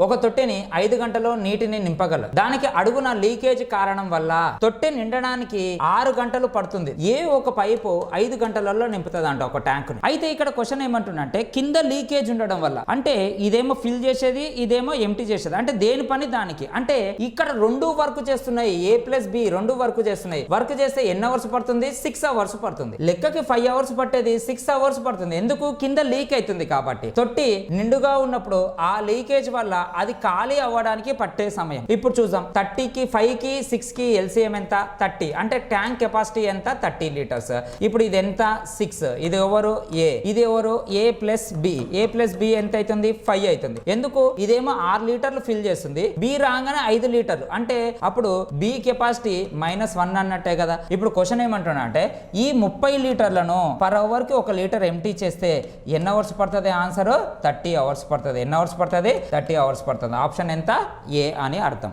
ఒక తొట్టెని 5 గంటల్లో నీటిని నింపగలదు. దానికి అడుగున లీకేజ్ కారణం వల్ల తొట్టె నిండడానికి 6 గంటలు పడుతుంది. ఏ ఒక పైపు 5 గంటలలో నింపుతుంది అంట ఒక ట్యాంక్. అయితే ఇక్కడ క్వశ్చన్ ఏమంటుందంటే కింద లీకేజ్ ఉండడం వల్ల, అంటే ఇదేమో ఫిల్ చేసేది, ఇదేమో ఎంటీ చేసేది, అంటే దేని పని దానికి. అంటే ఇక్కడ రెండు వర్క్ చేస్తున్నాయి, A+B రెండు వర్క్ చేస్తున్నాయి. వర్క్ చేస్తే ఎన్ని అవర్స్ పడుతుంది? 6 అవర్స్ పడుతుంది. లెక్కకి 5 అవర్స్ పట్టేది 6 అవర్స్ పడుతుంది. ఎందుకు? కింద లీక్ అవుతుంది కాబట్టి. తొట్టి నిండుగా ఉన్నప్పుడు ఆ లీకేజ్ వల్ల అది ఖాళీ అవ్వడానికి పట్టే సమయం. ఇప్పుడు చూద్దాం. 30కి 5కి 6కి ఎల్సిఎం ఎంత? 30. అంటే ట్యాంక్ కెపాసిటీ ఎంత? 30 లీటర్స్. ఇప్పుడు ఇది ఎంత? 6. ఇది ఎవరు? A. ఇది ఎవరు? A+B. A+B ఎంత అవుతుంది? 5 అవుతుంది. ఎందుకు? ఇదేమో 6 లీటర్లు ఫిల్ చేస్తుంది, B రాగానే 5 లీటర్లు, అంటే అప్పుడు B కెపాసిటీ -1 అన్నట్టే కదా. ఇప్పుడు క్వశ్చన్ ఏమంటున్నా అంటే ఈ 30 లీటర్లను పర్ అవర్ కి 1 లీటర్ ఎంటీ చేస్తే ఎన్ని అవర్స్ పడుతుంది? ఆన్సర్ 30 అవర్స్ పడుతుంది. ఎన్ని అవర్స్ పడుతుంది? 30 అవర్స్ పడుతుంది. ఆప్షన్ ఎంత? ఏ అని అర్థం.